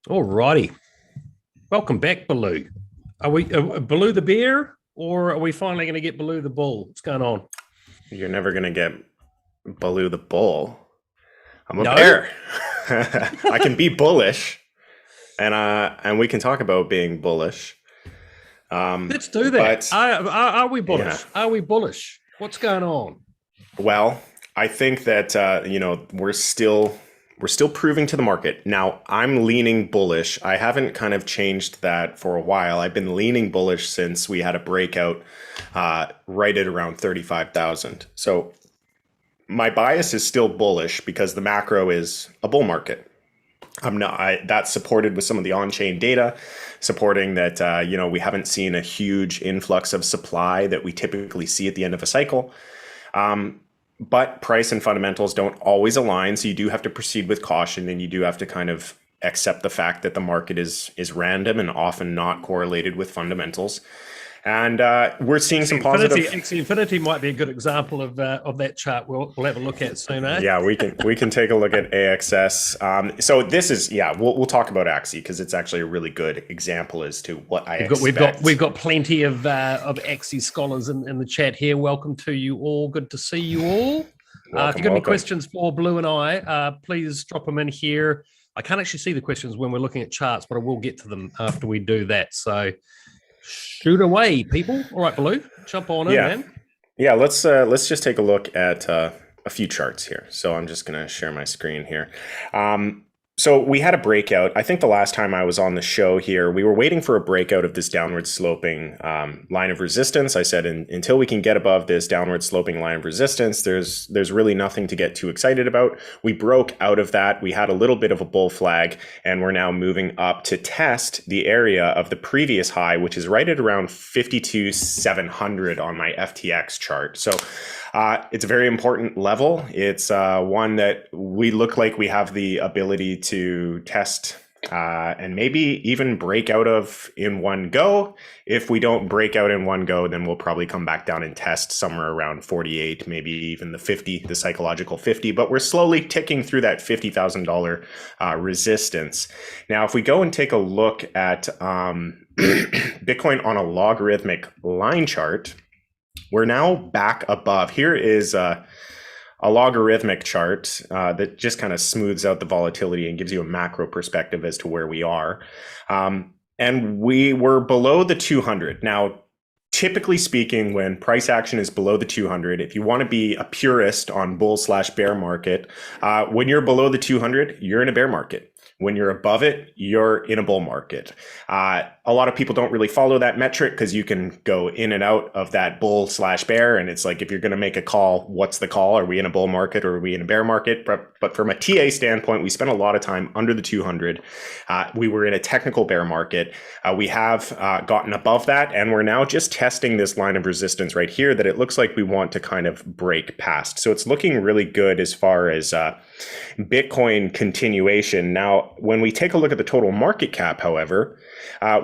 Alrighty. Welcome back, Baloo. Are we Baloo the bear, or are we finally going to get Baloo the bull? What's going on? You're never gonna get Baloo the bull. I'm a No? bear. I can be bullish, and we can talk about being bullish. Let's do that. But Are we yeah, bullish? Are we bullish? What's going on? well, I think that we're still proving to the market. Now, I'm leaning bullish. I haven't kind of changed that for a while. I've been leaning bullish since we had a breakout right at around 35,000. So my bias is still bullish because the macro is a bull market. That's supported with some of the on-chain data, supporting that we haven't seen a huge influx of supply that we typically see at the end of a cycle. But price and fundamentals don't always align, so you do have to proceed with caution, and you do have to kind of accept the fact that the market is random and often not correlated with fundamentals. And we're seeing some positive. Infinity might be a good example of that chart. We'll have a look at soon, eh? Yeah, we can take a look at AXS. So this is we'll talk about Axie because it's actually a really good example as to what I expect. We've got plenty of Axie scholars in the chat here. Welcome to you all. Good to see you all. If you've got any questions for Blue and I, please drop them in here. I can't actually see the questions when we're looking at charts, but I will get to them after we do that. So shoot away, people. All right, Blue, jump on in, man. Yeah, let's just take a look at a few charts here. So I'm just going to share my screen here. So we had a breakout. I think the last time I was on the show here, we were waiting for a breakout of this downward sloping line of resistance. I said until we can get above this downward sloping line of resistance, there's really nothing to get too excited about. We broke out of that. We had a little bit of a bull flag, and we're now moving up to test the area of the previous high, which is right at around 52,700 on my FTX chart. So it's a very important level. It's one that we look like we have the ability to test and maybe even break out of in one go. If we don't break out in one go, then we'll probably come back down and test somewhere around 48, maybe even the 50, the psychological 50. But we're slowly ticking through that $50,000 resistance. Now, if we go and take a look at Bitcoin on a logarithmic line chart, we're now back above. Here is a logarithmic chart that just kind of smooths out the volatility and gives you a macro perspective as to where we are. And we were below the 200. Now, typically speaking, when price action is below the 200, if you want to be a purist on bull/bear market, when you're below the 200, you're in a bear market. When you're above it, you're in a bull market. A lot of people don't really follow that metric because you can go in and out of that bull/bear. And it's like, if you're going to make a call, what's the call? Are we in a bull market or are we in a bear market? But from a TA standpoint, we spent a lot of time under the 200. We were in a technical bear market. We have gotten above that, and we're now just testing this line of resistance right here that it looks like we want to kind of break past. So it's looking really good as far as Bitcoin continuation. Now, when we take a look at the total market cap, however,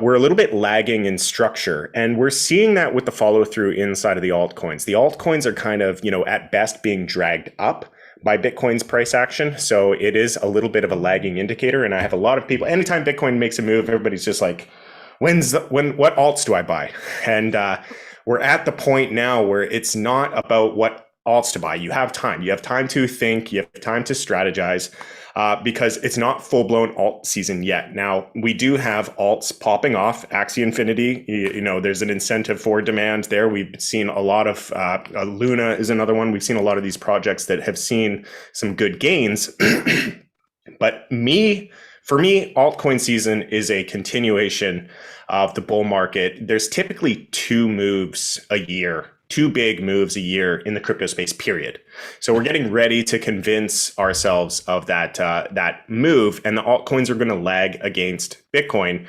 we're a little bit lagging in structure, and we're seeing that with the follow through inside of the altcoins. The altcoins are kind of, at best being dragged up by Bitcoin's price action. So it is a little bit of a lagging indicator. And I have a lot of people, anytime Bitcoin makes a move, everybody's just like, what alts do I buy? And we're at the point now where it's not about what alts to buy. You have time. You have time to think. You have time to strategize. Because it's not full-blown alt season yet. Now, we do have alts popping off. Axie Infinity, there's an incentive for demand there. We've seen a lot of, Luna is another one. We've seen a lot of these projects that have seen some good gains. But for me, altcoin season is a continuation of the bull market. There's typically two big moves a year in the crypto space, period. So we're getting ready to convince ourselves of that move, and the altcoins are going to lag against Bitcoin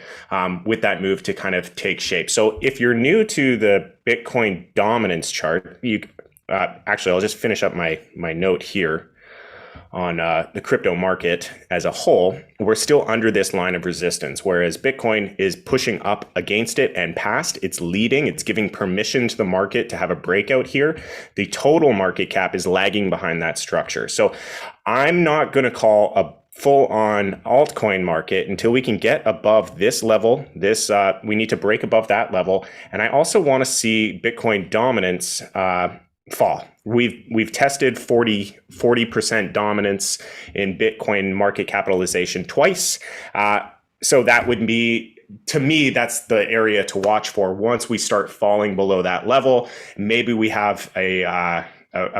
with that move to kind of take shape. So if you're new to the Bitcoin dominance chart, actually, I'll just finish up my note here on the crypto market as a whole. We're still under this line of resistance, whereas Bitcoin is pushing up against it and past. It's leading. It's giving permission to the market to have a breakout here. The total market cap is lagging behind that structure. So I'm not going to call a full on altcoin market until we can get above this level. We need to break above that level. And I also want to see Bitcoin dominance fall. We've tested 40% dominance in Bitcoin market capitalization twice. So that would be, to me, that's the area to watch for. Once we start falling below that level, maybe we have a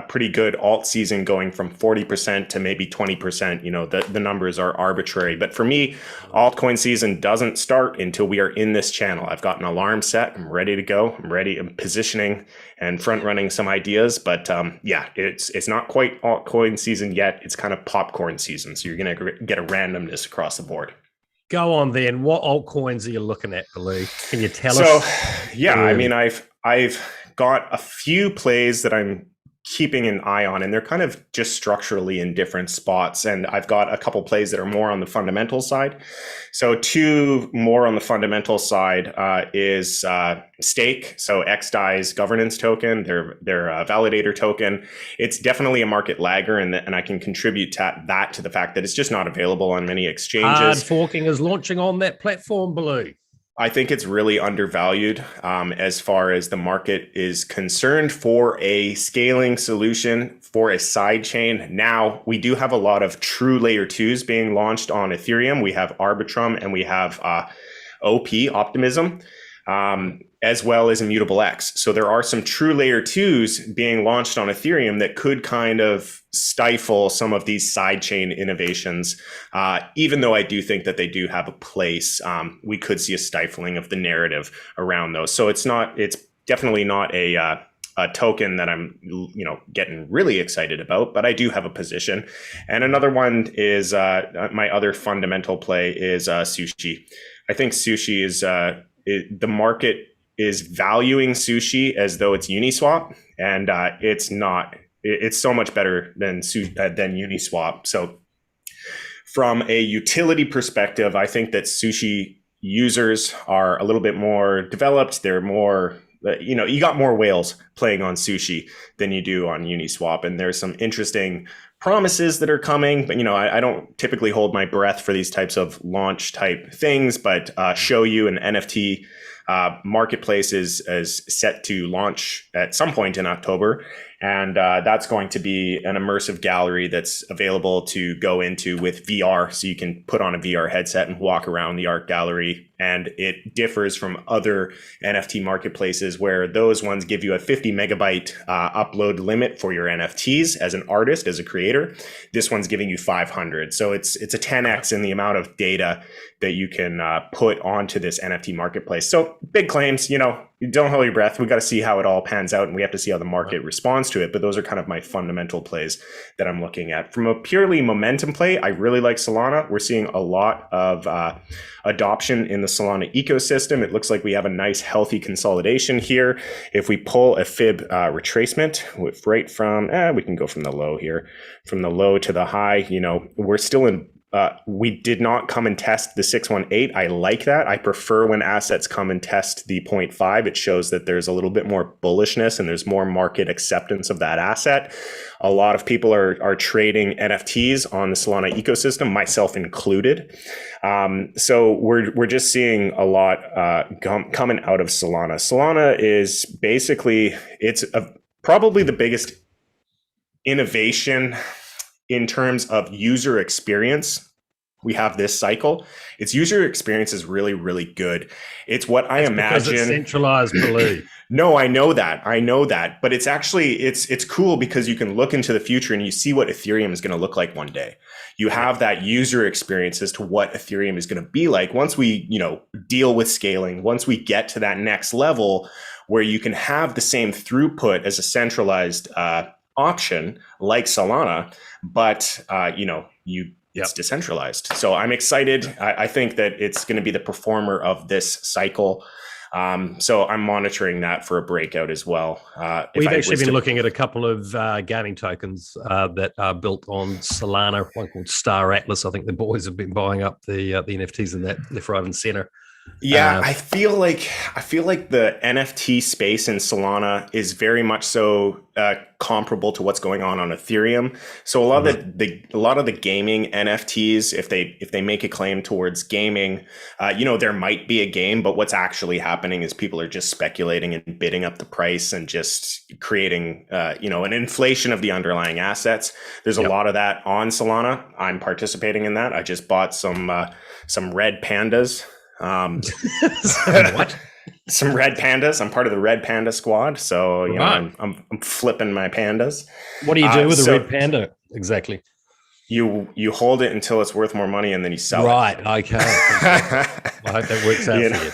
pretty good alt season going from 40% to maybe 20%. You know, the numbers are arbitrary. But for me, altcoin season doesn't start until we are in this channel. I've got an alarm set. I'm ready to go. I'm positioning and front running some ideas. But yeah, it's not quite altcoin season yet. It's kind of popcorn season. So you're going to get a randomness across the board. Go on then. What altcoins are you looking at, Baloo? Can you tell us? So yeah, I mean, I've got a few plays that I'm keeping an eye on, and they're kind of just structurally in different spots. And I've got a couple plays that are more on the fundamental side. So two more on the fundamental side is Stake. So XDAI's governance token, their validator token. It's definitely a market lagger, and I can contribute to the fact that it's just not available on many exchanges. Hard forking is launching on that platform, Baloo. I think it's really undervalued as far as the market is concerned for a scaling solution for a side chain. Now, we do have a lot of true layer 2s being launched on Ethereum. We have Arbitrum and we have Optimism, as well as Immutable X. So there are some true layer 2s being launched on Ethereum that could kind of stifle some of these sidechain innovations. Even though I do think that they do have a place, we could see a stifling of the narrative around those. So it's definitely not a token that I'm, getting really excited about, but I do have a position. And another one is my other fundamental play is Sushi. I think Sushi is the market is valuing Sushi as though it's Uniswap, and it's not. It's so much better than Uniswap. So from a utility perspective, I think that Sushi users are a little bit more developed. They're more, you got more whales playing on Sushi than you do on Uniswap. And there's some interesting promises that are coming, but I don't typically hold my breath for these types of launch type things, but show you an NFT marketplace is set to launch at some point in October. And that's going to be an immersive gallery that's available to go into with VR. So you can put on a VR headset and walk around the art gallery. And it differs from other NFT marketplaces where those ones give you a 50 megabyte upload limit for your NFTs as an artist, as a creator. This one's giving you 500. So it's a 10x in the amount of data that you can put onto this NFT marketplace. So big claims, don't hold your breath. We got to see how it all pans out, and we have to see how the market responds to it. But those are kind of my fundamental plays that I'm looking at. From a purely momentum play, I really like Solana. We're seeing a lot of adoption in the Solana ecosystem. It looks like we have a nice, healthy consolidation here. If we pull a fib retracement right from, we can go from the low here, from the low to the high, we're still in. We did not come and test the 618. I like that. I prefer when assets come and test the 0.5. It shows that there's a little bit more bullishness and there's more market acceptance of that asset. A lot of people are trading NFTs on the Solana ecosystem, myself included. So we're just seeing a lot coming out of Solana. Solana is basically, probably the biggest innovation in terms of user experience we have this cycle. Its user experience is really, really good. It's what I imagine. Because it's centralized, Baloo. No, I know that, but it's actually, it's cool because you can look into the future and you see what Ethereum is going to look like one day. You have that user experience as to what Ethereum is going to be like once we, deal with scaling, once we get to that next level where you can have the same throughput as a centralized option like Solana, but it's decentralized. So I'm excited. I think that it's going to be the performer of this cycle. So I'm monitoring that for a breakout as well. We've actually been looking at a couple of gaming tokens that are built on Solana, one called Star Atlas. I think the boys have been buying up the NFTs in that left, right, and center. Yeah, I feel like the NFT space in Solana is very much so comparable to what's going on Ethereum. So a lot Mhm. of the gaming NFTs, if they make a claim towards gaming, there might be a game, but what's actually happening is people are just speculating and bidding up the price and just creating an inflation of the underlying assets. There's a Yep. lot of that on Solana. I'm participating in that. I just bought some red pandas. What? Some red pandas. I'm part of the red panda squad, so Right. I'm flipping my pandas. What do you do with a red So panda exactly? you hold it until it's worth more money, and then you sell it. Right. Okay. Fantastic. I hope that works out you for know, you.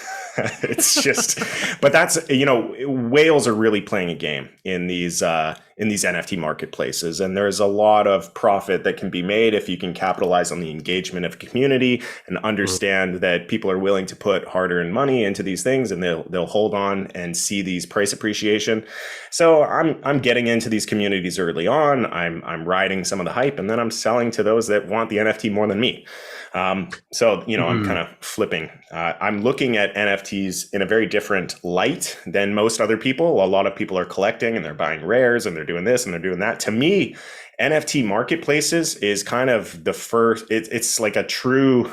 it's just, but that's whales are really playing a game in these NFT marketplaces, and there's a lot of profit that can be made if you can capitalize on the engagement of a community and Mm. understand that people are willing to put hard-earned money into these things, and they'll hold on and see these price appreciation. So I'm getting into these communities early on. I'm riding some of the hype, and then I'm selling to those that want the NFT more than me. I'm kind Mhm. of flipping. I'm looking at NFTs in a very different light than most other people. A lot of people are collecting and they're buying rares and they're doing this and they're doing that. To me, NFT marketplaces is kind of the first. It's like a true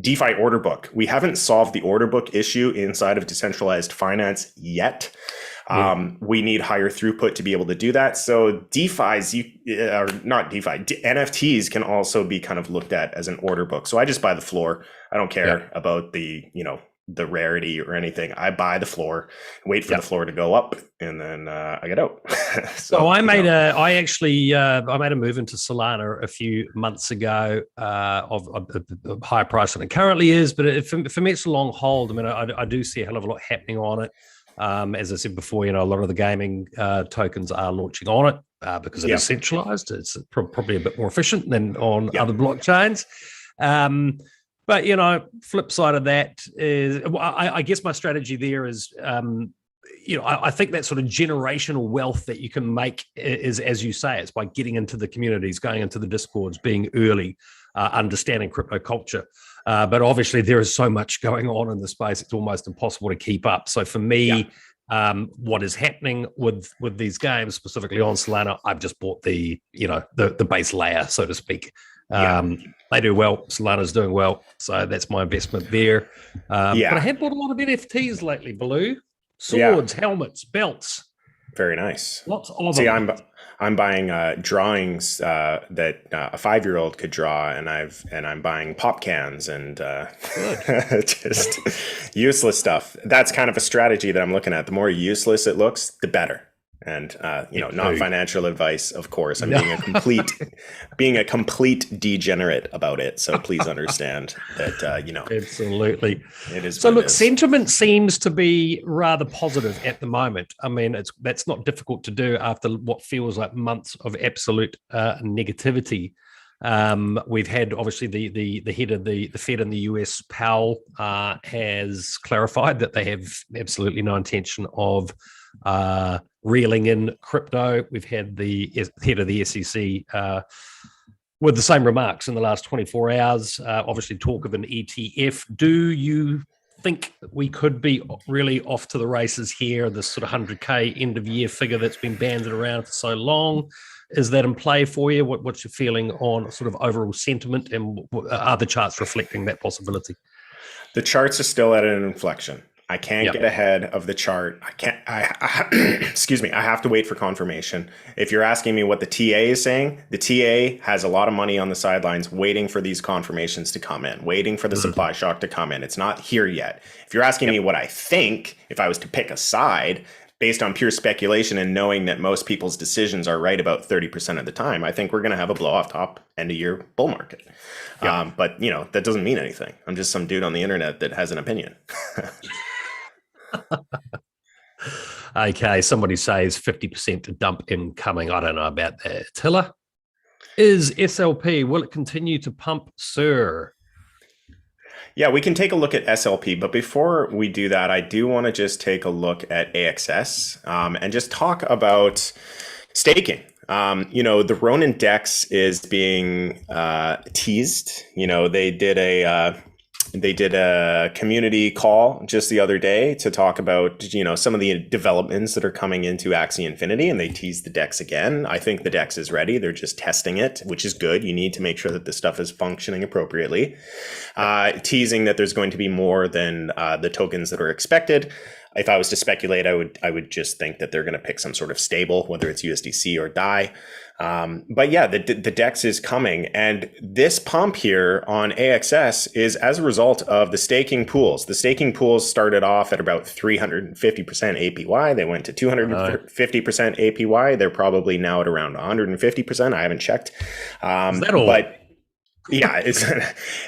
DeFi order book. We haven't solved the order book issue inside of decentralized finance yet. Mm. We need higher throughput to be able to do that. So DeFi's, or not DeFi, NFTs can also be kind of looked at as an order book. So I just buy the floor. I don't Yeah. care about the rarity or anything. I buy the floor, wait for Yeah. the floor to go up, and then I get out. So So, I made a move into Solana a few months ago of a higher price than it currently is, but for me it's a long hold. I mean, I do see a hell of a lot happening on it. As I said before, a lot of the gaming tokens are launching on it because it is yeah, centralized. It's probably a bit more efficient than on yeah, other blockchains. Um, but flip side of that is, I guess my strategy there is, I think that sort of generational wealth that you can make is, as you say, it's by getting into the communities, going into the discords, being early, understanding crypto culture. But obviously, there is so much going on in the space; it's almost impossible to keep up. So for yeah, me, what is happening with these games, specifically on Solana, I've just bought the base layer, so to speak. yeah, They do well. Solana's doing well, so that's my investment there. But I yeah, have bought a lot of NFTs lately, Baloo. yeah. Swords, helmets, belts, Very nice. lots of See, them. I'm buying drawings that a 5-year-old could draw, and I'm buying pop cans and Good. just useless stuff. That's kind of a strategy that I'm looking at. The more useless it looks, the better. And Me not too. financial advice, of course. I'm No. being a complete degenerate about it. So please understand that Absolutely. it is So what it look, is. sentiment seems to be rather positive at the moment. I mean, that's not difficult to do after what feels like months of absolute negativity. We've had obviously the head of the Fed in the US, Powell, has clarified that they have absolutely no intention of reeling in crypto. We've had the head of the SEC with the same remarks in the last 24 hours. Obviously, talk of an ETF. Do you think we could be really off to the races here? This sort of 100K end of year figure that's been banded around for so long. Is that in play for you? What's your feeling on sort of overall sentiment, and are the charts reflecting that possibility? The charts are still at an inflection. I can't Yeah. get ahead of the chart. I can't. Excuse me. I have to wait for confirmation. If you're asking me what the TA is saying, the TA has a lot of money on the sidelines waiting for these confirmations to come in, waiting for the supply shock to come in. It's not here yet. If you're asking me what I think, if I was to pick a side based on pure speculation and knowing that most people's decisions are right about 30% of the time, I think we're going to have a blow off top end of year bull market. Yeah. But that doesn't mean anything. I'm just some dude on the internet that has an opinion. Okay. Somebody says 50% dump incoming. I don't know about that. Tiller, is SLP, will it continue to pump, sir? Yeah, we can take a look at SLP, but before we do that, I do want to just take a look at AXS and just talk about staking. The Ronin Dex is being teased. They did They did a community call just the other day to talk about, some of the developments that are coming into Axie Infinity, and they teased the DEX again. I think the DEX is ready. They're just testing it, which is good. You need to make sure that this stuff is functioning appropriately. Teasing that there's going to be more than the tokens that are expected. If I was to speculate, I would just think that they're going to pick some sort of stable, whether it's USDC or DAI. But yeah, the DEX is coming, and this pump here on AXS is as a result of the staking pools. The staking pools started off at about 350% APY. They went to 250% APY. They're probably now at around 150%. I haven't checked. Is that all? But yeah,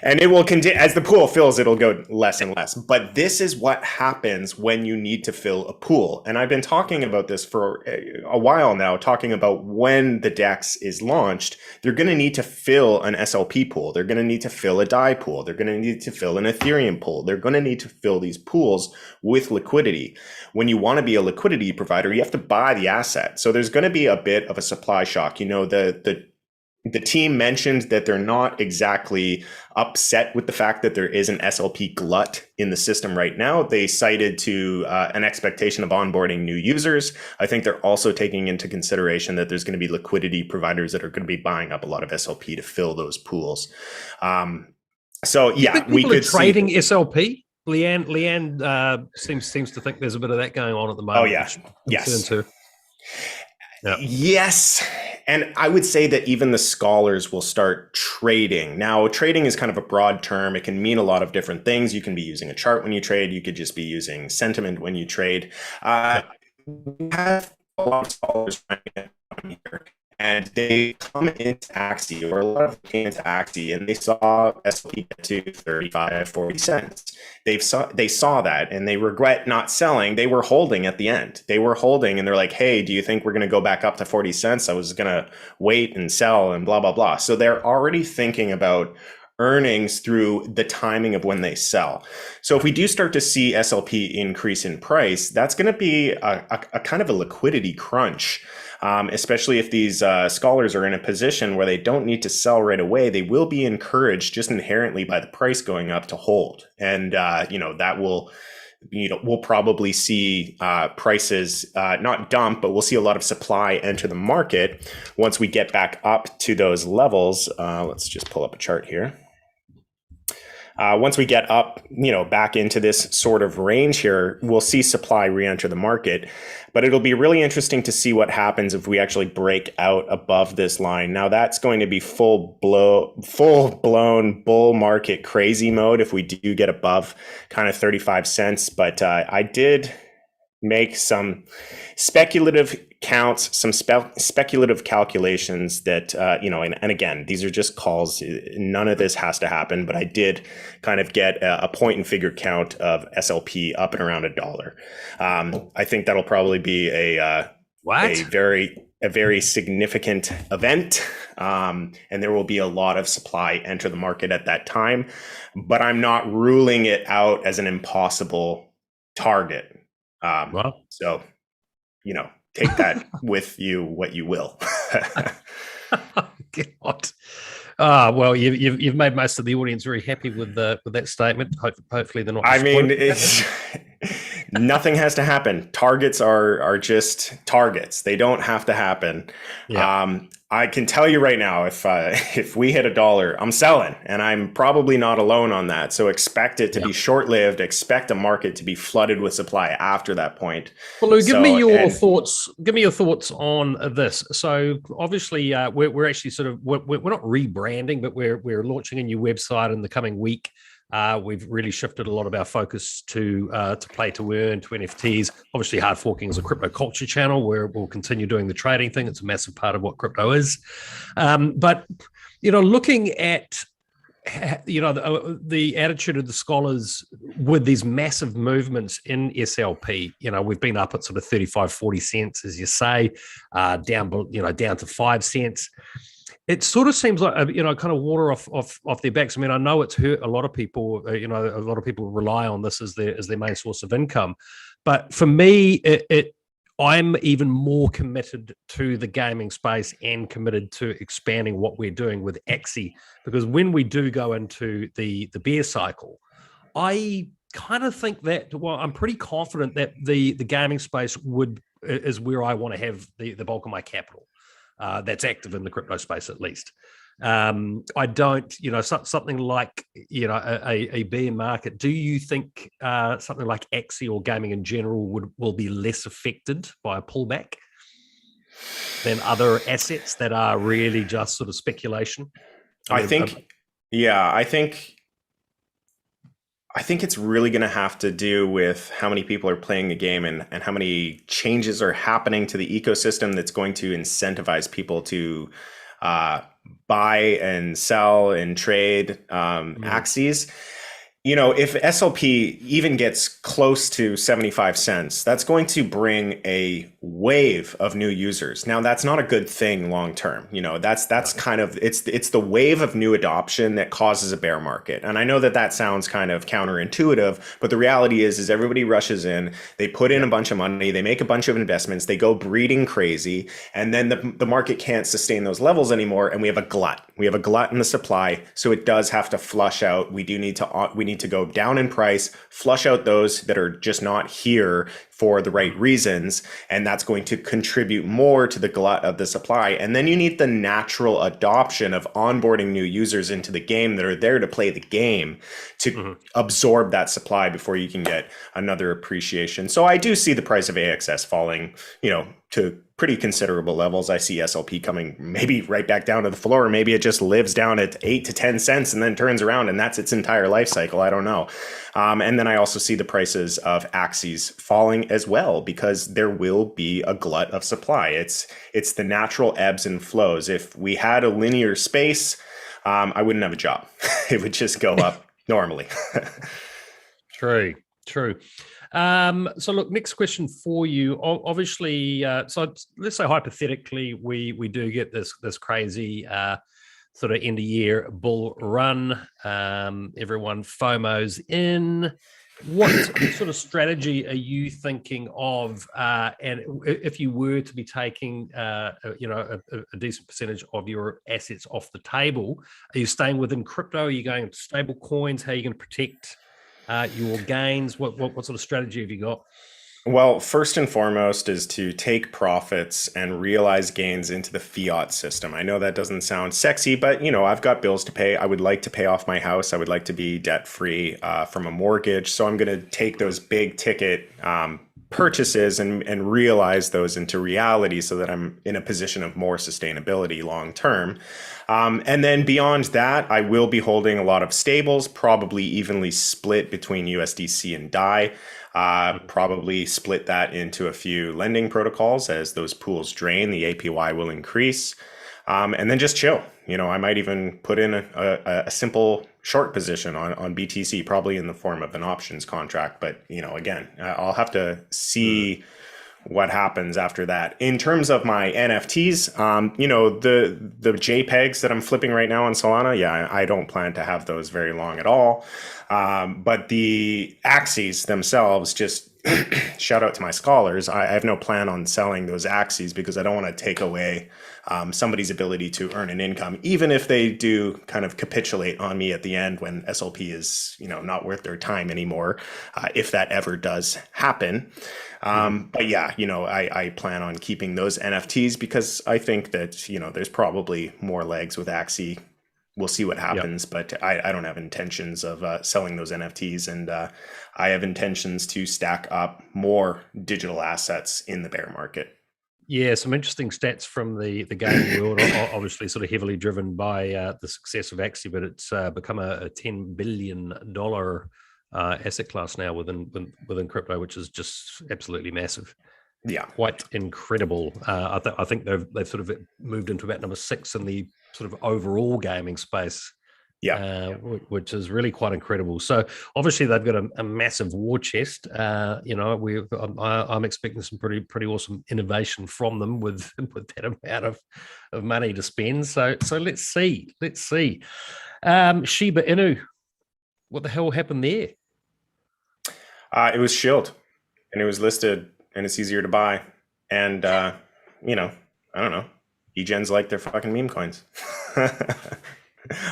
and it will continue as the pool fills. It'll go less and less. But this is what happens when you need to fill a pool. And I've been talking about this for a while now, talking about when the DEX is launched, they're going to need to fill an SLP pool. They're going to need to fill a DAI pool. They're going to need to fill an Ethereum pool. They're going to need to fill these pools with liquidity. When you want to be a liquidity provider, you have to buy the asset. So there's going to be a bit of a supply shock. The team mentioned that they're not exactly upset with the fact that there is an SLP glut in the system right now. They cited to an expectation of onboarding new users. I think they're also taking into consideration that there's going to be liquidity providers that are going to be buying up a lot of SLP to fill those pools. So yeah, we could trading SLP. Leanne seems to think there's a bit of that going on at the moment. Oh yeah, yes. Yep. Yes. And I would say that even the scholars will start trading. Now, trading is kind of a broad term. It can mean a lot of different things. You can be using a chart when you trade. You could just be using sentiment when you trade. We have a lot of scholars running it here, and they come into Axie, or a lot of them came into Axie, and they saw S&P get to 35, 40 cents. They saw that, and they regret not selling. They were holding at the end. They were holding, and they're like, hey, do you think we're going to go back up to 40 cents? I was going to wait and sell and blah, blah, blah. So they're already thinking about earnings through the timing of when they sell. So if we do start to see SLP increase in price, that's going to be a kind of a liquidity crunch. Especially if these scholars are in a position where they don't need to sell right away, they will be encouraged just inherently by the price going up to hold. And, that will, we'll probably see prices not dump, but we'll see a lot of supply enter the market once we get back up to those levels. Let's just pull up a chart here. Once we get up, back into this sort of range here, we'll see supply re-enter the market. But it'll be really interesting to see what happens if we actually break out above this line. Now, that's going to be full blown bull market crazy mode if we do get above kind of 35 cents. But I did make some speculative counts, some speculative calculations that, and again, these are just calls. None of this has to happen, but I did kind of get a point and figure count of SLP up and around $1. I think that'll probably be a very significant event. And there will be a lot of supply enter the market at that time, but I'm not ruling it out as an impossible target. So, take that with you, what you will. God. Well, you've made most of the audience very happy with that statement. Hopefully, they're not. I mean, nothing has to happen. Targets are just targets. They don't have to happen. Yeah. I can tell you right now, if we hit $1, I'm selling, and I'm probably not alone on that. So expect it to be short-lived. Expect a market to be flooded with supply after that point. Baloo, give me your thoughts. Give me your thoughts on this. So obviously, we're actually we're not rebranding, but we're launching a new website in the coming week. We've really shifted a lot of our focus to play to earn, to NFTs. Obviously, Hard Forking is a crypto culture channel where we'll continue doing the trading thing. It's a massive part of what crypto is. But looking at the attitude of the scholars with these massive movements in SLP, we've been up at sort of 35, 40 cents, as you say, down to 5 cents. It sort of seems like, kind of water off their backs. I mean, I know it's hurt a lot of people. A lot of people rely on this as their main source of income. But for me, I'm even more committed to the gaming space and committed to expanding what we're doing with Axie, because when we do go into the bear cycle, I kind of think that, well, I'm pretty confident that the gaming space is where I want to have the bulk of my capital that's active in the crypto space, at least. I don't, something like, a bear market. Do you think something like Axie or gaming in general will be less affected by a pullback than other assets that are really just sort of speculation? I think it's really going to have to do with how many people are playing the game and how many changes are happening to the ecosystem that's going to incentivize people to buy and sell and trade Axies. If SLP even gets close to 75 cents, that's going to bring a wave of new users. Now, that's not a good thing long term. That's kind of it's the wave of new adoption that causes a bear market. And I know that sounds kind of counterintuitive, but the reality is everybody rushes in, they put in a bunch of money, they make a bunch of investments, they go breeding crazy, and then the market can't sustain those levels anymore, and we have a glut. We have a glut in the supply, so it does have to flush out. We need to go down in price, flush out those that are just not here for the right reasons, and that's going to contribute more to the glut of the supply. And then you need the natural adoption of onboarding new users into the game that are there to play the game to absorb that supply before you can get another appreciation. So I do see the price of AXS falling, to pretty considerable levels. I see SLP coming maybe right back down to the floor, or maybe it just lives down at 8 to 10 cents and then turns around, and that's its entire life cycle. I don't know. And then I also see the prices of Axies falling as well, because there will be a glut of supply. It's the natural ebbs and flows. If we had a linear space, I wouldn't have a job. It would just go up normally. True. So look, next question for you. Obviously, so let's say hypothetically we do get this crazy sort of end of year bull run. Everyone FOMO's in. What sort of strategy are you thinking of? And if you were to be taking, a decent percentage of your assets off the table, are you staying within crypto? Are you going into stable coins? How are you going to protect your gains? What sort of strategy have you got? Well, first and foremost is to take profits and realize gains into the fiat system. I know that doesn't sound sexy, but I've got bills to pay. I would like to pay off my house. I would like to be debt free from a mortgage. So I'm going to take those big ticket purchases and realize those into reality so that I'm in a position of more sustainability long term. And then beyond that, I will be holding a lot of stables, probably evenly split between USDC and DAI. Probably split that into a few lending protocols. As those pools drain, the APY will increase. And then just chill. I might even put in a simple short position on BTC, probably in the form of an options contract. But, again, I'll have to see what happens after that. In terms of my NFTs, the JPEGs that I'm flipping right now on Solana, I don't plan to have those very long at all. But the Axies themselves, just shout out to my scholars, I have no plan on selling those Axies because I don't want to take away somebody's ability to earn an income, even if they do kind of capitulate on me at the end when SLP is, not worth their time anymore, if that ever does happen. But yeah, I plan on keeping those NFTs because I think that, there's probably more legs with Axie. We'll see what happens, but I don't have intentions of selling those NFTs, and I have intentions to stack up more digital assets in the bear market. Yeah, some interesting stats from the gaming world, obviously sort of heavily driven by the success of Axie, but it's become a $10 billion asset class now within crypto, which is just absolutely massive. Yeah, quite incredible. I think they've sort of moved into about number 6 in the sort of overall gaming space. Which is really quite incredible. So obviously they've got a massive war chest. I'm expecting some pretty awesome innovation from them with that amount of money to spend. So let's see. Shiba Inu, what the hell happened there? It was shilled, and it was listed, and it's easier to buy. And I don't know. Egens like their fucking meme coins.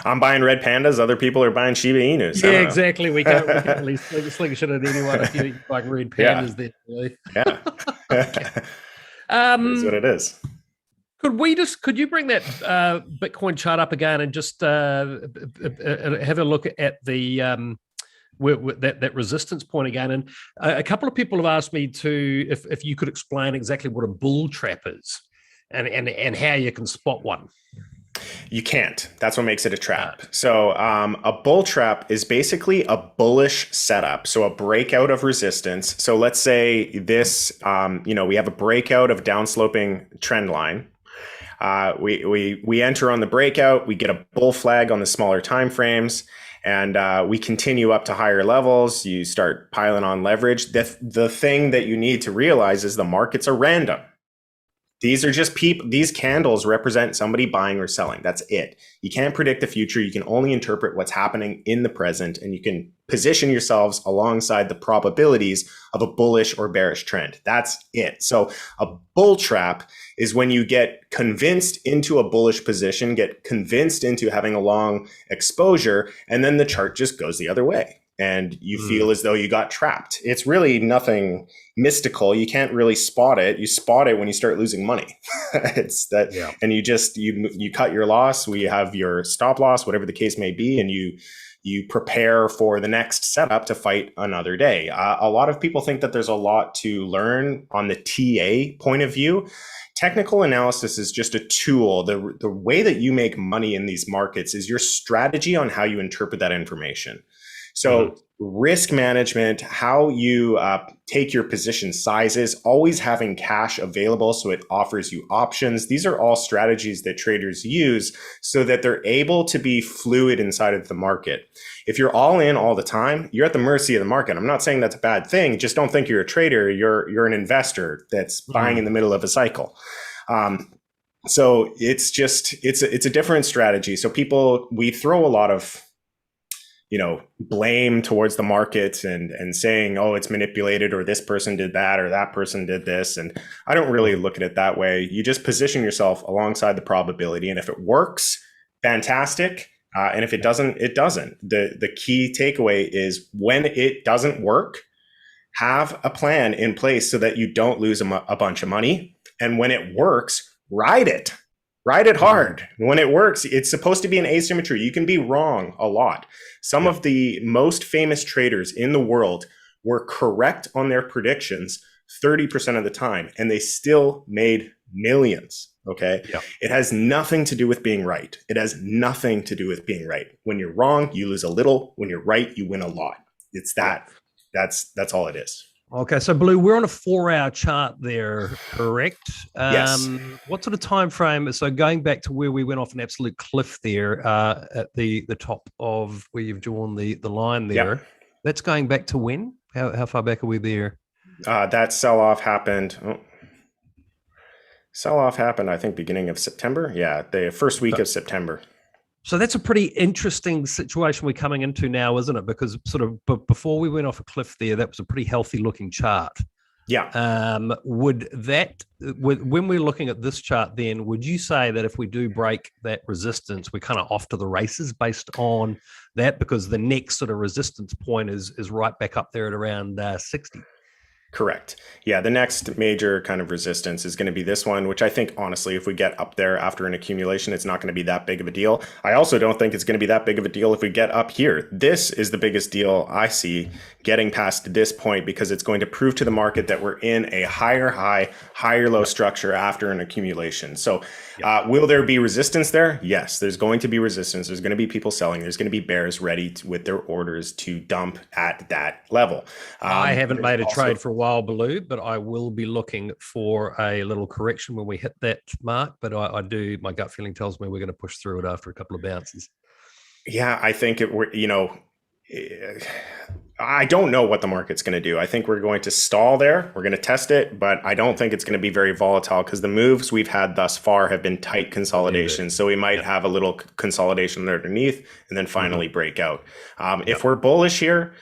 I'm buying red pandas. Other people are buying Shiba Inus. Yeah, exactly. We can't really sling shit at anyone if you like red pandas there. Really. Yeah. Okay. It is what it is. Could you bring that Bitcoin chart up again and just have a look at the that resistance point again? And a couple of people have asked me if you could explain exactly what a bull trap is and how you can spot one. You can't. That's what makes it a trap. So a bull trap is basically a bullish setup. So a breakout of resistance. So let's say this, we have a breakout of downsloping trend line. We enter on the breakout. We get a bull flag on the smaller time frames, and we continue up to higher levels. You start piling on leverage. The thing that you need to realize is the markets are random. These are just people. These candles represent somebody buying or selling. That's it. You can't predict the future. You can only interpret what's happening in the present, and you can position yourselves alongside the probabilities of a bullish or bearish trend. That's it. So a bull trap is when you get convinced into a bullish position, get convinced into having a long exposure, and then the chart just goes the other way. And you feel as though you got trapped. It's really nothing mystical. You can't really spot it. You spot it when you start losing money. It's that, yeah. And you cut your loss. We have your stop loss, whatever the case may be, and you prepare for the next setup to fight another day. A lot of people think that there's a lot to learn on the TA point of view. Technical analysis is just a tool. The way that you make money in these markets is your strategy on how you interpret that information. So risk management, how you take your position sizes, always having cash available so it offers you options. These are all strategies that traders use so that they're able to be fluid inside of the market. If you're all in all the time, you're at the mercy of the market. I'm not saying that's a bad thing. Just don't think you're a trader. You're an investor that's buying in the middle of a cycle. So it's a different strategy. So we throw a lot of blame towards the market and saying, oh, it's manipulated, or this person did that, or that person did this. And I don't really look at it that way. You just position yourself alongside the probability. And if it works, fantastic. And if it doesn't, it doesn't. The key takeaway is when it doesn't work, have a plan in place so that you don't lose a bunch of money. And when it works, ride it. Ride it hard. When it works, it's supposed to be an asymmetry. You can be wrong a lot. Some of the most famous traders in the world were correct on their predictions 30% of the time, and they still made millions. Okay. Yeah. It has nothing to do with being right. It has nothing to do with being right. When you're wrong, you lose a little. When you're right, you win a lot. It's that. That's all it is. Okay, so Baloo, we're on a 4-hour chart there, correct? Yes. What sort of time frame? So going back to where we went off an absolute cliff there at the top of where you've drawn the line there. Yep. That's going back to when? How far back are we there? That sell-off happened. Sell-off happened, I think, beginning of September. Yeah, the first week of September. So that's a pretty interesting situation we're coming into now, isn't it? Because sort of before we went off a cliff there, that was a pretty healthy looking chart. Yeah. When we're looking at this chart, then would you say that if we do break that resistance, we're kind of off to the races based on that? Because the next sort of resistance point is right back up there at around 60. Correct. Yeah, the next major kind of resistance is going to be this one, which I think, honestly, if we get up there after an accumulation, it's not going to be that big of a deal. I also don't think it's going to be that big of a deal if we get up here. This is the biggest deal I see getting past this point, because it's going to prove to the market that we're in a higher high, higher low structure after an accumulation. So will there be resistance there? Yes, there's going to be resistance. There's going to be people selling. There's going to be bears ready with their orders to dump at that level. I haven't made a trade for a while, Baloo, but I will be looking for a little correction when we hit that mark. But I do, my gut feeling tells me we're going to push through it after a couple of bounces. Yeah, I think I don't know what the market's going to do. I think we're going to stall there. We're going to test it, but I don't think it's going to be very volatile, because the moves we've had thus far have been tight consolidations. So we might have a little consolidation underneath and then finally break out. If we're bullish here,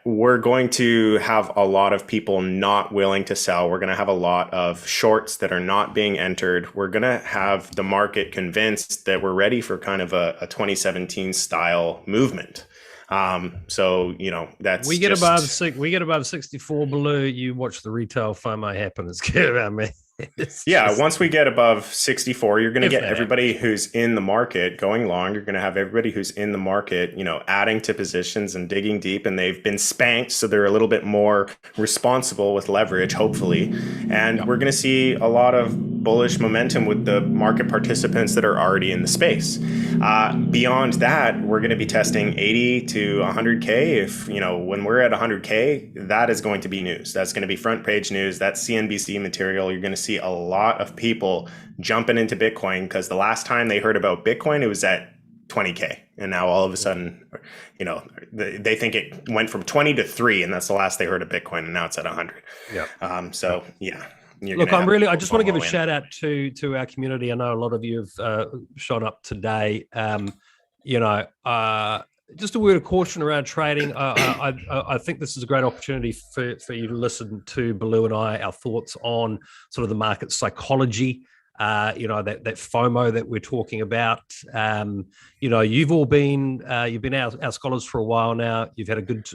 we're going to have a lot of people not willing to sell. We're going to have a lot of shorts that are not being entered. We're going to have the market convinced that we're ready for kind of a 2017 style movement. So, that's we get above 64 Baloo. You watch the retail FOMO happen. It's good. I mean, once we get above 64, you're going to get everybody who's in the market going long. You're going to have everybody who's in the market, adding to positions and digging deep, and they've been spanked. So they're a little bit more responsible with leverage, hopefully. And we're going to see a lot of bullish momentum with the market participants that are already in the space. Beyond that, we're going to be testing 80 to 100K. If, when we're at 100K, that is going to be news. That's going to be front page news. That's CNBC material. You're going to see a lot of people jumping into Bitcoin because the last time they heard about Bitcoin, it was at 20K. And now all of a sudden, they think it went from 20 to 3, and that's the last they heard of Bitcoin, and now it's at 100. Yeah. Look, I just want to give a shout out to our community. I know a lot of you have shown up today. Just a word of caution around trading. I think this is a great opportunity for you to listen to Baloo and I, our thoughts on sort of the market psychology, that FOMO that we're talking about. You've all been, you've been our scholars for a while now. You've had a good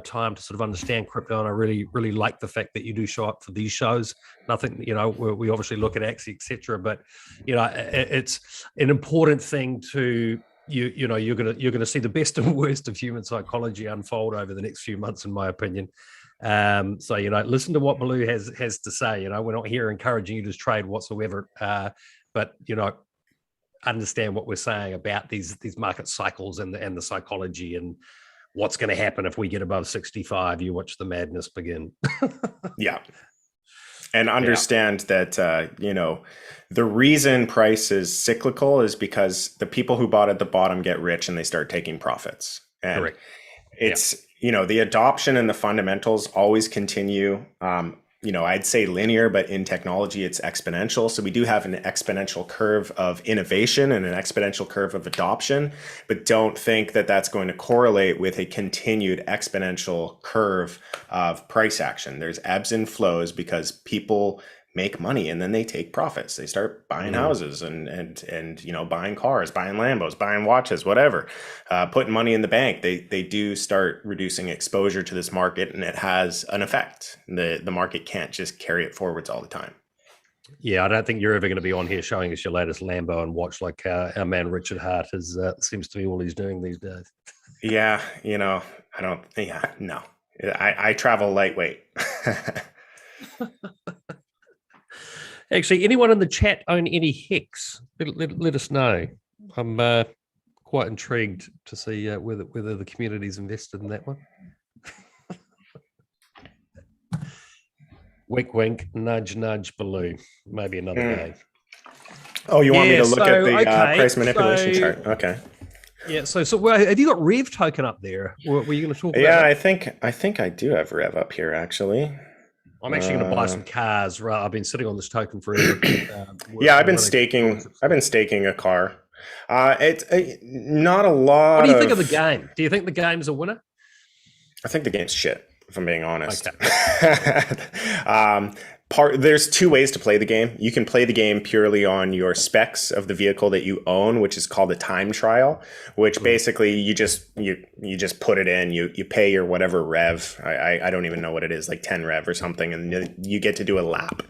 time to sort of understand crypto, and I really, really like the fact that you do show up for these shows. Nothing, we obviously look at Axie, etc., but it's an important thing to. You're gonna see the best and worst of human psychology unfold over the next few months, in my opinion. So listen to what Baloo has to say. We're not here encouraging you to trade whatsoever, but understand what we're saying about these market cycles and the psychology and what's going to happen if we get above 65. You watch the madness begin. Yeah. And understand that, the reason price is cyclical is because the people who bought at the bottom get rich and they start taking profits. And correct. It's, the adoption and the fundamentals always continue. I'd say linear, but in technology, it's exponential. So we do have an exponential curve of innovation and an exponential curve of adoption, but don't think that that's going to correlate with a continued exponential curve of price action. There's ebbs and flows because people make money and then they take profits. They start buying houses and buying cars, buying Lambos, buying watches, whatever, putting money in the bank. They do start reducing exposure to this market, and it has an effect. The market can't just carry it forwards all the time. Yeah, I don't think you're ever going to be on here showing us your latest Lambo and watch like our man Richard Hart seems to be all he's doing these days. Yeah, no. I travel lightweight. Actually, anyone in the chat own any HEX? Let us know. I'm quite intrigued to see whether the community's invested in that one. Wink, wink, nudge, nudge, Baloo. Maybe another day. Oh, you want me to look at the price manipulation chart? Okay. Yeah. So have you got Rev token up there? Were you going to talk about that? I think I do have Rev up here, actually. I'm actually going to buy some cars. Right, I've been sitting on this token forever. I've been staking. I've been staking a car. It's not a lot. What do you think of the game? Do you think the game's a winner? I think the game's shit, if I'm being honest. Okay. There's two ways to play the game. You can play the game purely on your specs of the vehicle that you own, which is called a time trial, which basically you just put it in, you pay your whatever rev. I don't even know what it is, like 10 rev or something, and you get to do a lap.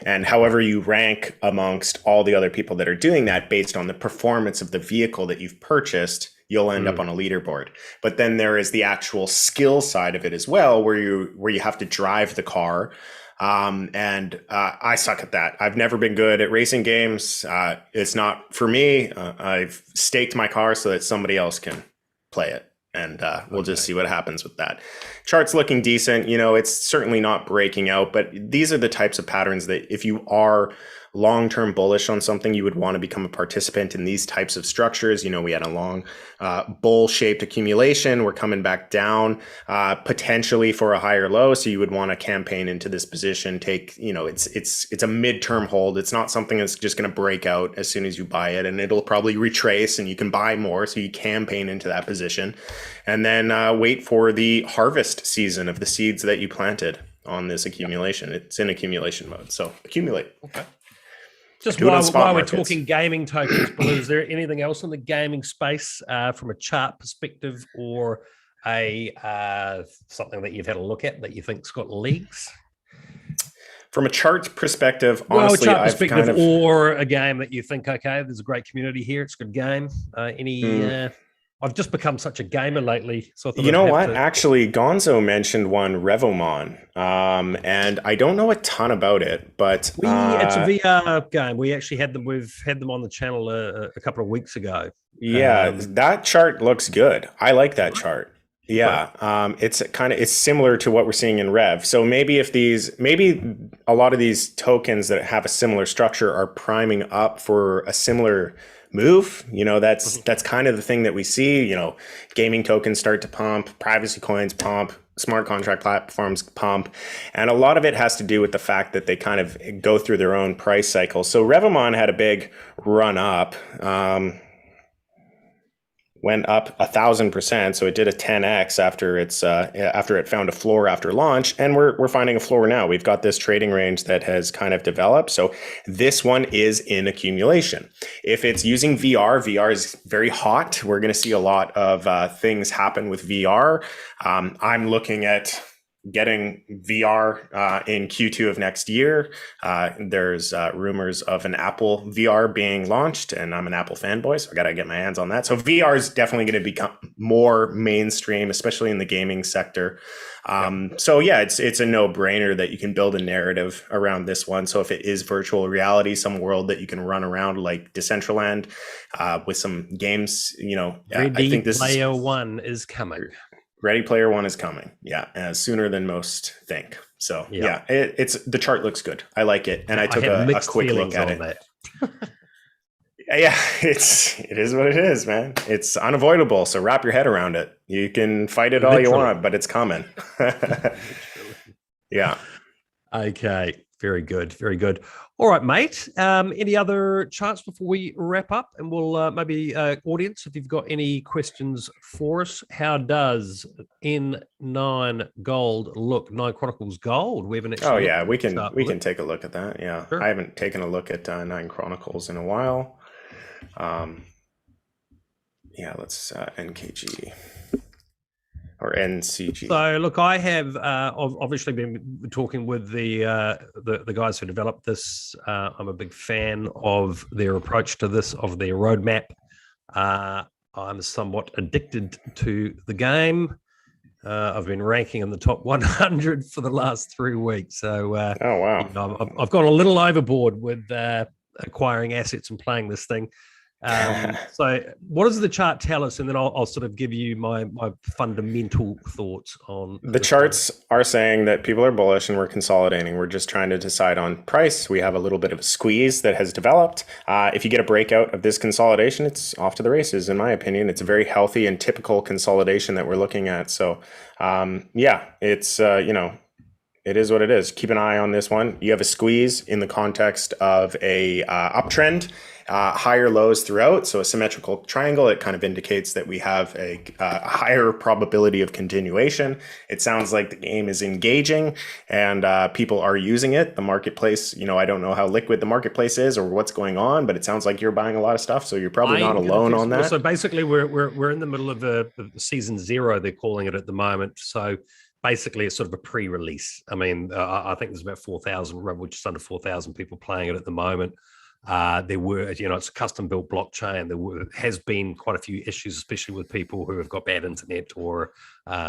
And however you rank amongst all the other people that are doing that based on the performance of the vehicle that you've purchased, you'll end up on a leaderboard. But then there is the actual skill side of it as well, where you have to drive the car. I suck at that. I've never been good at racing games. It's not for me. I've staked my car so that somebody else can play it. And we'll just see what happens with that. Chart's looking decent. It's certainly not breaking out, but these are the types of patterns that if you are long-term bullish on something, you would want to become a participant in these types of structures. You know, we had a long bowl-shaped accumulation. We're coming back down potentially for a higher low. So you would want to campaign into this position. Take, you know, it's a midterm hold. It's not something that's just going to break out as soon as you buy it, and it'll probably retrace and you can buy more. So you campaign into that position and then wait for the harvest season of the seeds that you planted on this accumulation. It's in accumulation mode. So accumulate. Okay. Just while we're talking gaming tokens, Baloo, is there anything else in the gaming space from a chart perspective or a something that you've had a look at that you think's got legs? From a chart perspective, honestly, or a game that you think, okay, there's a great community here, it's a good game. I've just become such a gamer lately. So you know what? Actually, Gonzo mentioned one, Revomon, and I don't know a ton about it, but it's a VR game. We've had them on the channel a couple of weeks ago. Yeah, that chart looks good. I like that chart. Yeah, it's similar to what we're seeing in Rev. So maybe a lot of these tokens that have a similar structure are priming up for a similar move. You know, that's kind of the thing that we see. You know, gaming tokens start to pump, privacy coins pump, smart contract platforms pump, and a lot of it has to do with the fact that they kind of go through their own price cycle. So Revomon had a big run up. Went up 1,000%, so it did a 10x after it found a floor after launch, and we're finding a floor now. We've got this trading range that has kind of developed. So this one is in accumulation. If it's using VR is very hot. We're going to see a lot of things happen with VR. I'm looking at getting VR in Q2 of next year. There's rumors of an Apple VR being launched, and I'm an Apple fanboy, so I got to get my hands on that. So VR is definitely going to become more mainstream, especially in the gaming sector. So yeah, it's a no-brainer that you can build a narrative around this one. So if it is virtual reality, some world that you can run around like Decentraland with some games, you know, I think this Player One is coming. Ready Player One is coming. Yeah, sooner than most think. So yeah, it's the chart looks good. I like it, and I took a quick look at it. Yeah, it is what it is, man. It's unavoidable. So wrap your head around it. You can fight it all you want, but it's coming. Yeah. Okay. Very good. Very good. All right, mate. Any other charts before we wrap up? And we'll maybe audience, if you've got any questions for us, how does N9 gold look? 9 Chronicles gold. We haven't actually. Oh yeah, we can take a look at that. Yeah, sure. I haven't taken a look at 9 Chronicles in a while. Yeah, let's NKG. Or NCG. So look, I have obviously been talking with the guys who developed this. I'm a big fan of their approach to this, of their roadmap. I'm somewhat addicted to the game. I've been ranking in the top 100 for the last 3 weeks. So oh wow, you know, I've gone a little overboard with acquiring assets and playing this thing. So what does the chart tell us? And then I'll sort of give you my fundamental thoughts on the charts are saying that people are bullish and we're consolidating. We're just trying to decide on price. We have a little bit of a squeeze that has developed. If you get a breakout of this consolidation, it's off to the races. In my opinion, it's a very healthy and typical consolidation that we're looking at. So yeah, it's, you know, it is what it is. Keep an eye on this one. You have a squeeze in the context of a uptrend, higher lows throughout. So a symmetrical triangle, it kind of indicates that we have a higher probability of continuation. It sounds like the game is engaging and people are using it. The marketplace, you know, I don't know how liquid the marketplace is or what's going on, but it sounds like you're buying a lot of stuff. So you're probably not alone on that. So basically we're in the middle of the season 0, they're calling it at the moment. So basically, it's sort of a pre-release. I mean, I think there's about 4,000, just under 4,000 people playing it at the moment. There were, you know, it's a custom-built blockchain. Has been quite a few issues, especially with people who have got bad internet or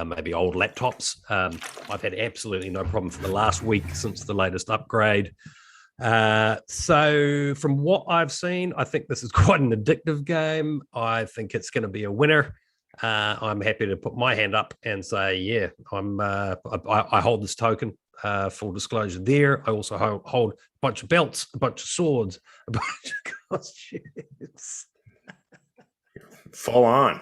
maybe old laptops. I've had absolutely no problem for the last week since the latest upgrade. So from what I've seen, I think this is quite an addictive game. I think it's going to be a winner. I'm happy to put my hand up and say, yeah, I hold this token. full disclosure there. I also hold a bunch of belts, a bunch of swords, a bunch of costumes. Full on.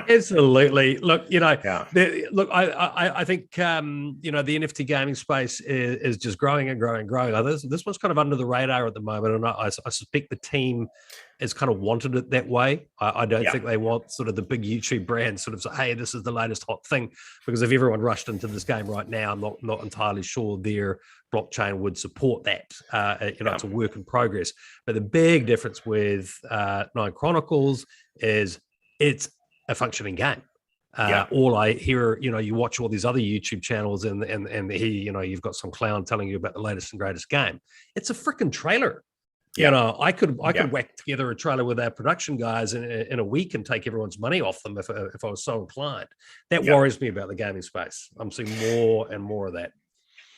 Absolutely. Look, Yeah. I think, the NFT gaming space is just growing and growing and growing. This one's kind of under the radar at the moment, and I suspect the team has kind of wanted it that way. I don't think they want sort of the big YouTube brands sort of say, hey, this is the latest hot thing, because if everyone rushed into this game right now, I'm not entirely sure their blockchain would support that. It's a work in progress. But the big difference with Nine Chronicles is it's a functioning game. All I hear, you watch all these other YouTube channels and here, you've got some clown telling you about the latest and greatest game. It's a freaking trailer. I could whack together a trailer with our production guys in a week and take everyone's money off them if I was so inclined. That worries me about the gaming space. I'm seeing more and more of that.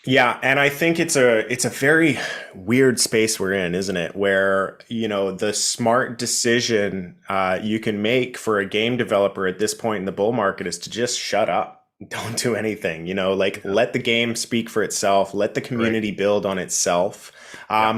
Yeah, and I think it's a very weird space we're in, isn't it? Where, the smart decision you can make for a game developer at this point in the bull market is to just shut up. Don't do anything, let the game speak for itself, let the community build on itself.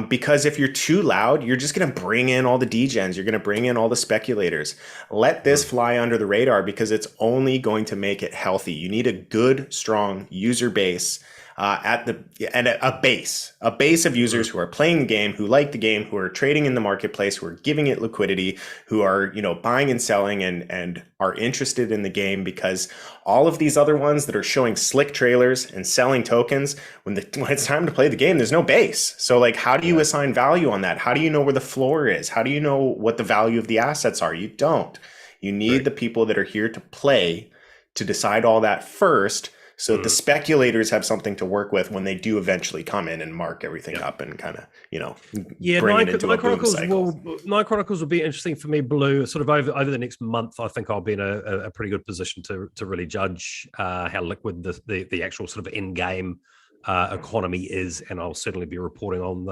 Because if you're too loud, you're just going to bring in all the degens. You're going to bring in all the speculators. Let this fly under the radar, because it's only going to make it healthy. You need a good, strong user base. A base of users who are playing the game, who like the game, who are trading in the marketplace, who are giving it liquidity, who are, buying and selling and are interested in the game, because all of these other ones that are showing slick trailers and selling tokens, when it's time to play the game, there's no base. So how do you assign value on that? How do you know where the floor is? How do you know what the value of the assets are? You don't. You need the people that are here to play to decide all that first, so that the speculators have something to work with when they do eventually come in and mark everything up and kind of, bring it into a boom cycle. Nine Chronicles will be interesting for me, Baloo. Sort of over the next month, I think I'll be in a pretty good position to really judge how liquid the actual sort of in-game economy is, and I'll certainly be reporting on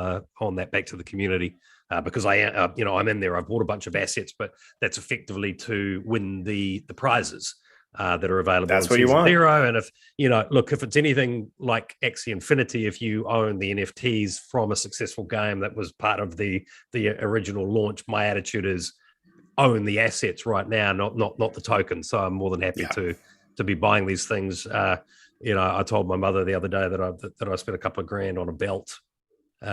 that back to the community. Because I'm in there. I've bought a bunch of assets, but that's effectively to win the prizes that are available. That's what you want. Zero. And if if it's anything like Axie Infinity, if you own the NFTs from a successful game that was part of the original launch, my attitude is own the assets right now, not the tokens. So I'm more than happy to be buying these things. I told my mother the other day that I spent a couple of grand on a belt. She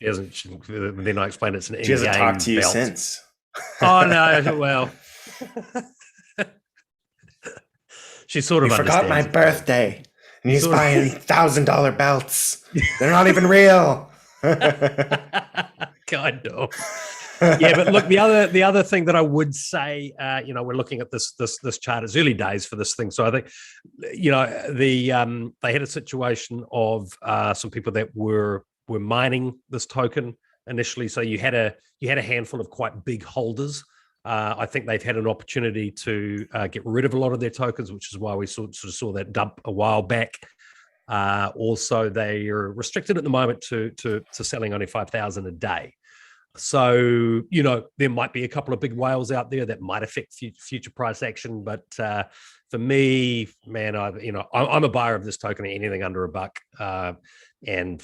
hasn't. Then I explained it's an in-game. She hasn't talked to you belt. since. Oh no! Well, she sort of forgot my birthday, and he's buying $1,000 belts. They're not even real. Kind of. Yeah, but look, the other thing that I would say, we're looking at this chart. It's early days for this thing, so I think, they had a situation of some people that were mining this token initially. So you had a handful of quite big holders. I think they've had an opportunity to get rid of a lot of their tokens, which is why we sort of saw that dump a while back. Also, they are restricted at the moment to selling only 5,000 a day. So, there might be a couple of big whales out there that might affect future price action. But for me, man, I'm a buyer of this token, anything under $1. And,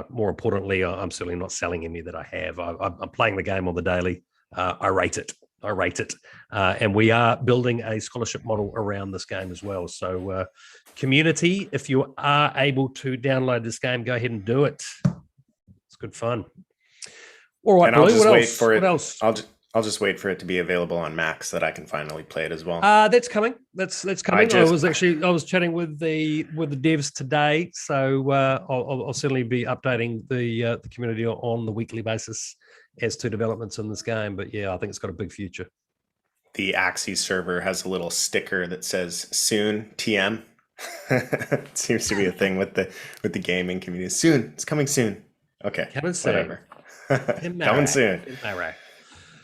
more importantly, I'm certainly not selling any that I have. I'm playing the game on the daily. I rate it. And we are building a scholarship model around this game as well. So community, if you are able to download this game, go ahead and do it. It's good fun. All right, and I'll just wait for it. What else? I'll just wait for it to be available on Mac so that I can finally play it as well. That's coming. That's coming. I was chatting with the devs today, so I'll certainly be updating the community on the weekly basis as to developments in this game. But yeah, I think it's got a big future. The Axie server has a little sticker that says "Soon TM." It seems to be a thing with the gaming community. Soon, it's coming soon. Okay, coming soon. Whatever. Coming soon.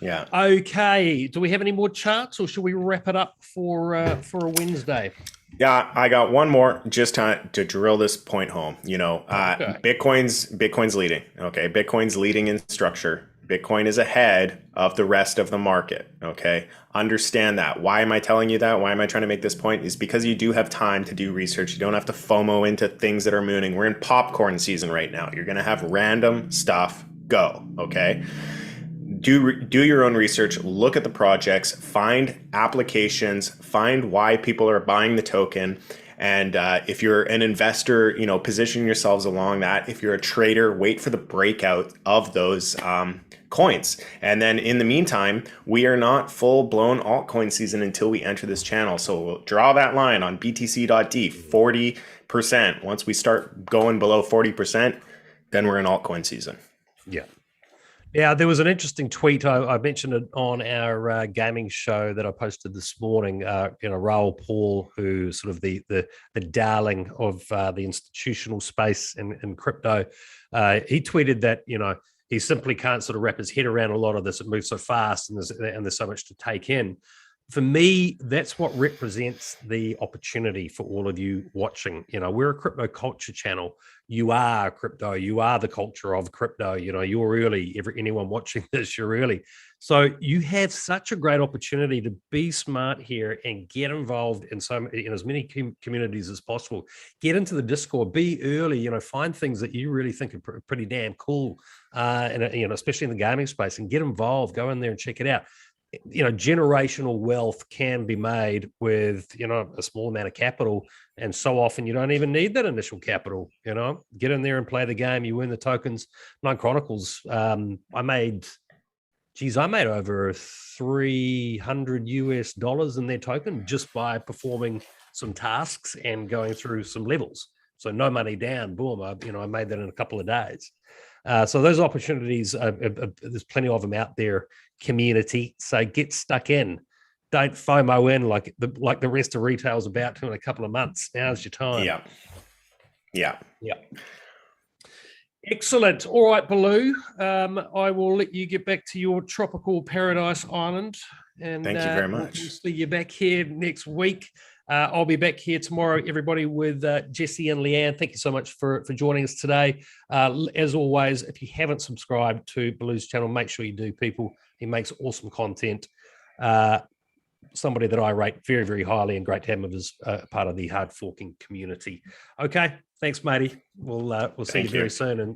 Yeah. Okay. Do we have any more charts, or should we wrap it up for a Wednesday? Yeah, I got one more just to drill this point home. Okay. Bitcoin's leading. Okay, Bitcoin's leading in structure. Bitcoin is ahead of the rest of the market. Okay. Understand that. Why am I telling you that? Why am I trying to make this point? Is because you do have time to do research. You don't have to FOMO into things that are mooning. We're in popcorn season right now. You're going to have random stuff go. Okay. Do your own research, look at the projects, find applications, find why people are buying the token. And if you're an investor, position yourselves along that. If you're a trader, wait for the breakout of those coins. And then in the meantime, we are not full blown altcoin season until we enter this channel. So we'll draw that line on BTC.D, 40%. Once we start going below 40%, then we're in altcoin season. Yeah. Yeah, there was an interesting tweet. I mentioned it on our gaming show that I posted this morning. Raoul Paul, who's sort of the darling of the institutional space in crypto, he tweeted that he simply can't sort of wrap his head around a lot of this. It moves so fast, and there's so much to take in. For me, that's what represents the opportunity for all of you watching. We're a crypto culture channel. You are crypto. You are the culture of crypto. You're really, anyone watching this, you're really. So you have such a great opportunity to be smart here and get involved in as many communities as possible. Get into the Discord, be early, find things that you really think are pretty damn cool, and especially in the gaming space, and get involved, go in there and check it out. Generational wealth can be made with, a small amount of capital. And so often you don't even need that initial capital, get in there and play the game. You win the tokens. Nine Chronicles. I made over $300 in their token just by performing some tasks and going through some levels. So no money down, boom. I made that in a couple of days. So those opportunities, there's plenty of them out there, community. So get stuck in. Don't FOMO in like the rest of retail is about to in a couple of months. Now's your time. Yeah. Excellent. All right, Baloo. I will let you get back to your tropical paradise island. And thank you very much. We'll see you back here next week. I'll be back here tomorrow, everybody, with Jesse and Leanne. Thank you so much for joining us today. As always, if you haven't subscribed to Baloo's channel, make sure you do, people. He makes awesome content. Somebody that I rate very, very highly, and great to have him as part of the hard forking community. Okay, thanks, matey. We'll see you very soon. And